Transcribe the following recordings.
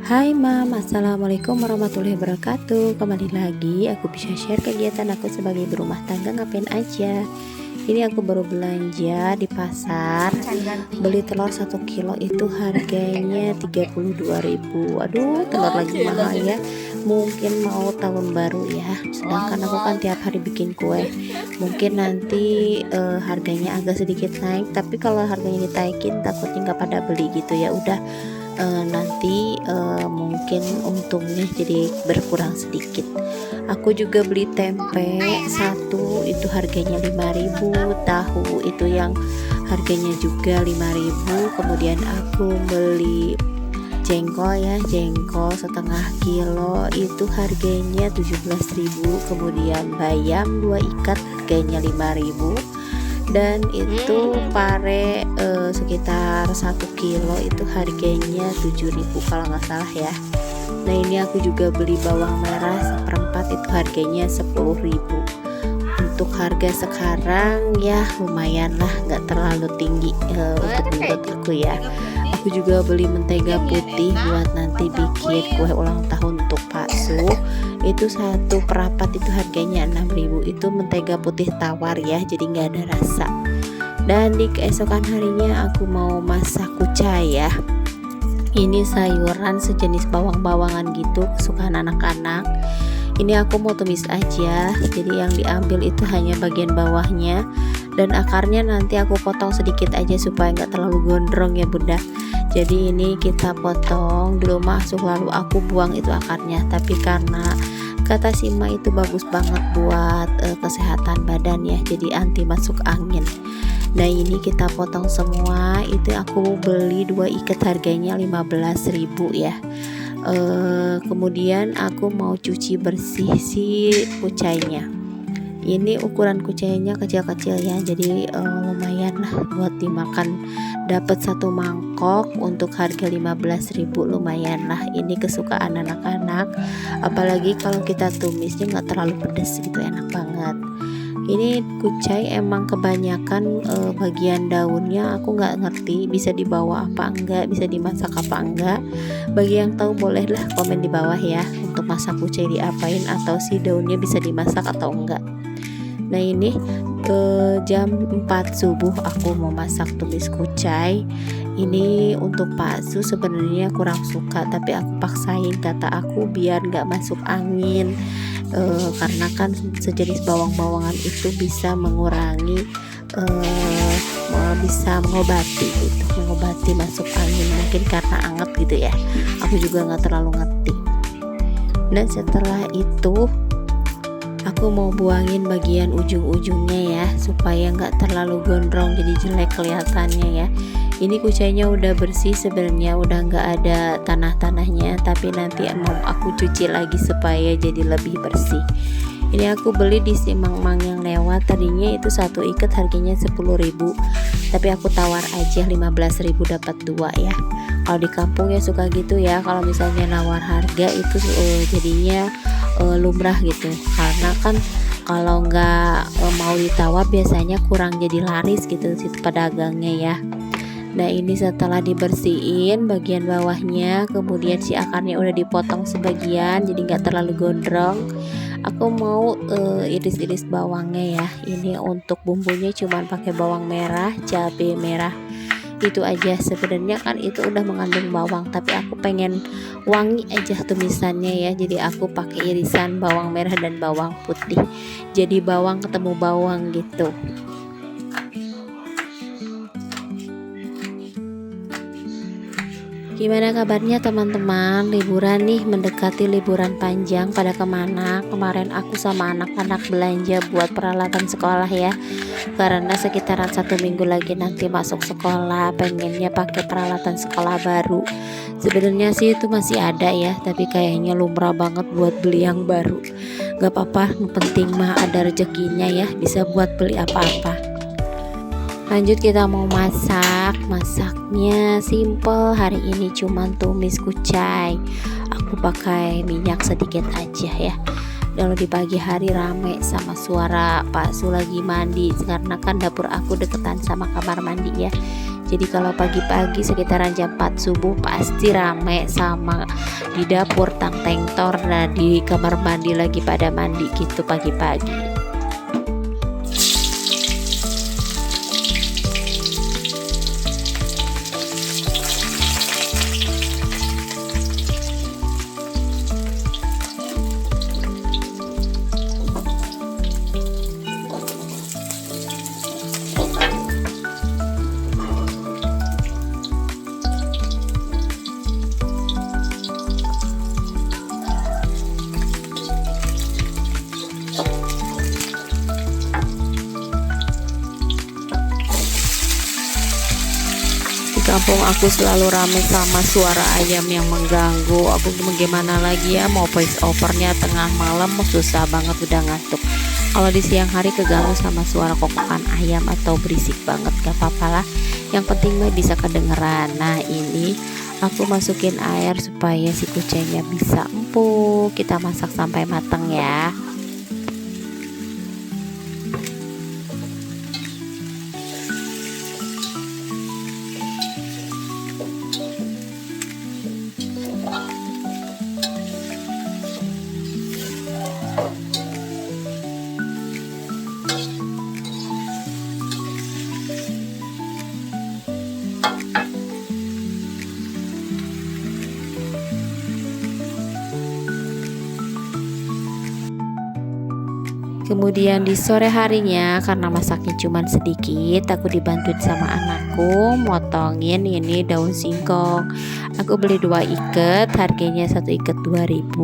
Hai Mam, Assalamualaikum warahmatullahi wabarakatuh. Kembali lagi aku bisa share kegiatan aku sebagai ibu rumah tangga ngapain aja. Ini aku baru belanja di pasar. Beli telur 1 kilo itu harganya 32.000. Aduh, telur lagi mahal ya. Mungkin mau tahun baru ya. Sedangkan aku kan tiap hari bikin kue. Mungkin nanti harganya agak sedikit naik, tapi kalau harganya ditaikin takutnya nggak pada beli gitu ya. Udah nanti mungkin untungnya jadi berkurang sedikit. Aku juga beli tempe satu itu harganya 5.000, tahu itu yang harganya juga 5.000. Kemudian aku beli jengkol ya, jengkol setengah kilo itu harganya 17.000. Kemudian bayam 2 ikat harganya 5.000. Dan itu pare sekitar 1 kilo itu harganya 7.000 kalau nggak salah ya. Nah ini aku juga beli bawang merah seperempat itu harganya 10.000. Untuk harga sekarang ya lumayan lah, nggak terlalu tinggi untuk menurut aku ya. Aku juga beli mentega putih buat nanti bikin kue ulang tahun untuk Pak Su. Itu satu perapat itu harganya 6.000. Itu mentega putih tawar ya, jadi nggak ada rasa. Dan di keesokan harinya aku mau masak kucai ya. Ini sayuran sejenis bawang-bawangan gitu kesukaan anak-anak. Ini aku mau tumis aja, jadi yang diambil itu hanya bagian bawahnya, dan akarnya nanti aku potong sedikit aja supaya nggak terlalu gondrong ya bunda. Jadi ini kita potong dulu masuk, lalu aku buang itu akarnya. Tapi karena kata Sima itu bagus banget buat kesehatan badan ya, jadi anti masuk angin. Nah ini kita potong semua. Itu aku beli 2 ikat harganya 15.000 ya. Kemudian aku mau cuci bersih si kucainya. Ini ukuran kucainya kecil-kecil ya, jadi lumayan lah buat dimakan. Dapat 1 mangkok untuk harga 15.000, lumayan lah. Ini kesukaan anak-anak, apalagi kalau kita tumisnya nggak terlalu pedas gitu, enak banget. Ini kucai emang kebanyakan bagian daunnya aku nggak ngerti bisa dibawa apa enggak, bisa dimasak apa enggak. Bagi yang tahu bolehlah komen di bawah ya, untuk masak kucai diapain, atau si daunnya bisa dimasak atau enggak. Nah ini jam 4 subuh aku mau masak tumis kucai. Ini untuk Pak Su sebenarnya kurang suka, tapi aku paksain, kata aku biar nggak masuk angin. Karena kan sejenis bawang-bawangan itu bisa mengurangi bisa mengobati gitu, mengobati masuk angin, mungkin karena anget gitu ya. Aku juga nggak terlalu ngerti. Dan setelah itu aku mau buangin bagian ujung-ujungnya ya, supaya nggak terlalu gondrong jadi jelek kelihatannya ya. Ini kucainya udah bersih sebenarnya, udah nggak ada tanah-tanahnya, tapi nanti mau aku cuci lagi supaya jadi lebih bersih. Ini aku beli di si Mang yang lewat, tadinya itu 1 ikat harganya 10.000, tapi aku tawar aja 15.000 dapat 2 ya. Kalau di kampung ya suka gitu ya, kalau misalnya nawar harga itu jadinya lumrah gitu, karena kan kalau nggak mau ditawar biasanya kurang jadi laris gitu si pedagangnya ya. Nah ini setelah dibersihin bagian bawahnya, kemudian si akarnya udah dipotong sebagian jadi nggak terlalu gondrong. Aku mau iris-iris bawangnya ya. Ini untuk bumbunya cuman pakai bawang merah, cabai merah, itu aja. Sebenarnya kan itu udah mengandung bawang, tapi aku pengen wangi aja tumisannya ya, jadi aku pakai irisan bawang merah dan bawang putih, jadi bawang ketemu bawang gitu. Gimana kabarnya teman-teman? Liburan nih, mendekati liburan panjang, pada kemana? Kemarin aku sama anak-anak belanja buat peralatan sekolah ya, karena sekitaran 1 minggu lagi nanti masuk sekolah, pengennya pakai peralatan sekolah baru. Sebenarnya sih itu masih ada ya, tapi kayaknya lumrah banget buat beli yang baru. Gak apa-apa, yang penting mah ada rezekinya ya, bisa buat beli apa-apa. Lanjut kita mau masak. Masaknya simple hari ini, cuman tumis kucai. Aku pakai minyak sedikit aja ya. Kalau di pagi hari rame sama suara Pak Su lagi mandi, karena kan dapur aku deketan sama kamar mandi ya. Jadi kalau pagi-pagi sekitaran jam 4 subuh pasti rame sama di dapur tang tengtor, nah di kamar mandi lagi pada mandi gitu pagi-pagi. Kampung aku selalu ramai sama suara ayam yang mengganggu. Aku gimana lagi ya, mau voice overnya tengah malam susah banget, udah ngantuk. Kalau di siang hari keganggu sama suara kokokan ayam atau berisik banget, gak apa-apa lah, yang penting mah bisa kedengeran. Nah ini aku masukin air supaya si kucingnya bisa empuk. Kita masak sampai matang ya. Kemudian di sore harinya karena masaknya cuman sedikit, aku dibantuin sama anakku motongin ini daun singkong. Aku beli 2 iket, harganya 1 iket 2.000.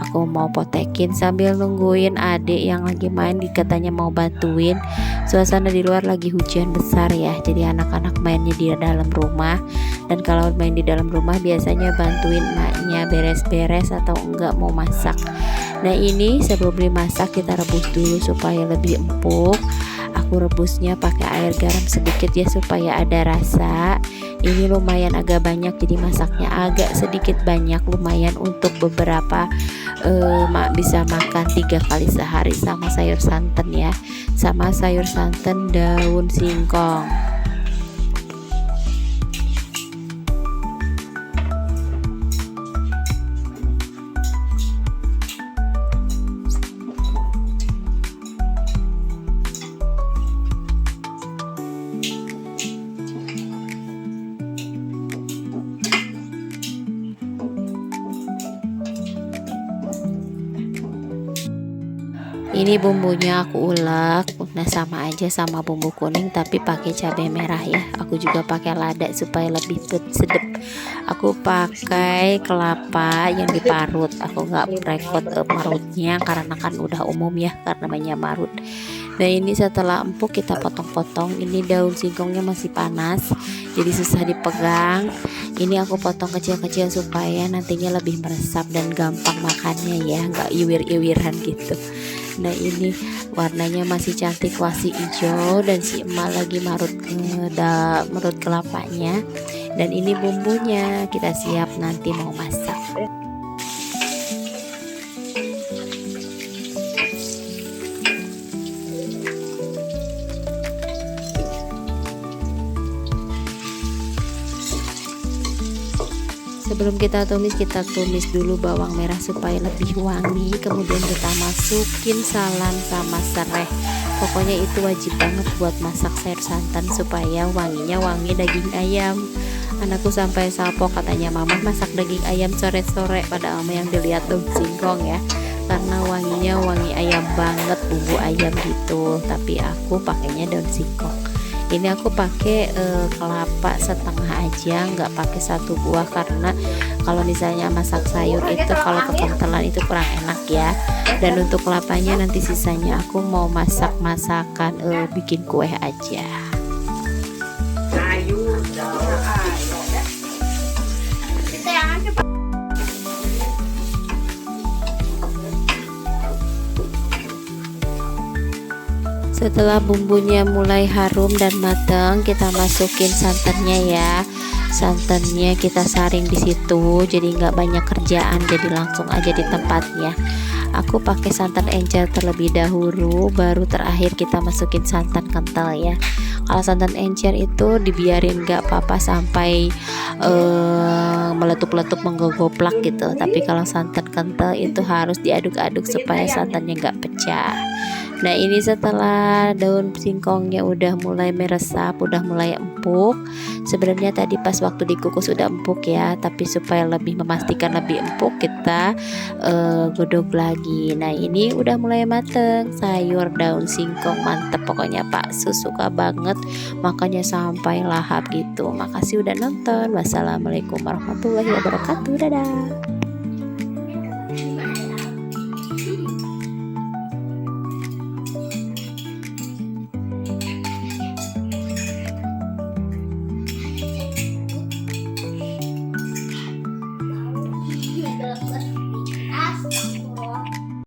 Aku mau potekin sambil nungguin adik yang lagi main, katanya mau bantuin. Suasana di luar lagi hujan besar ya, jadi anak-anak mainnya di dalam rumah. Dan kalau main di dalam rumah biasanya bantuin maknya beres-beres atau enggak mau masak. Nah ini sebelum dimasak kita rebus dulu supaya lebih empuk. Aku rebusnya pakai air garam sedikit ya supaya ada rasa. Ini lumayan agak banyak, jadi masaknya agak sedikit banyak, lumayan untuk beberapa bisa makan 3 kali sehari sama sayur santan ya, sama sayur santan daun singkong. Ini bumbunya aku ulek, nah sama aja sama bumbu kuning tapi pakai cabai merah ya. Aku juga pakai lada supaya lebih sedap. Aku pakai kelapa yang diparut. Aku nggak rekod marutnya karena kan udah umum ya, karena namanya marut. Nah ini setelah empuk kita potong-potong. Ini daun singkongnya masih panas, jadi susah dipegang. Ini aku potong kecil-kecil supaya nantinya lebih meresap dan gampang makannya ya, nggak iwir-iwiran gitu. Nah ini warnanya masih cantik, masih hijau, dan si emak lagi marut kelapanya. Dan ini bumbunya, kita siap nanti mau masak. Sebelum kita tumis dulu bawang merah supaya lebih wangi. Kemudian kita masukin salam sama serai. Pokoknya itu wajib banget buat masak sayur santan supaya wanginya wangi daging ayam. Anakku sampai salpo, katanya mama masak daging ayam sore-sore, padahal yang dilihat daun singkong ya, karena wanginya wangi ayam banget, bumbu ayam gitu. Tapi aku pakainya daun singkong. Ini aku pakai kelapa setengah aja, nggak pakai 1 buah, karena kalau misalnya masak sayur itu kalau kekentalan itu kurang enak ya. Dan untuk kelapanya nanti sisanya aku mau masakan bikin kue aja. Setelah bumbunya mulai harum dan matang, kita masukin santannya ya. Santannya kita saring di situ, jadi nggak banyak kerjaan, jadi langsung aja di tempatnya. Aku pakai santan encer terlebih dahulu, baru terakhir kita masukin santan kental ya. Kalau santan encer itu dibiarin gak apa-apa sampai meletup-letup menggogoplak gitu, tapi kalau santan kental itu harus diaduk-aduk supaya santannya gak pecah. Nah ini setelah daun singkongnya udah mulai meresap, udah mulai empuk. Sebenarnya tadi pas waktu dikukus udah empuk ya, tapi supaya lebih memastikan lebih empuk kita godok lagi. Nah ini udah mulai mateng, sayur daun singkong mantep pokoknya Pak Sus suka banget makanya sampai lahap gitu. Makasih udah nonton. Wassalamualaikum warahmatullahi wabarakatuh. Dadah.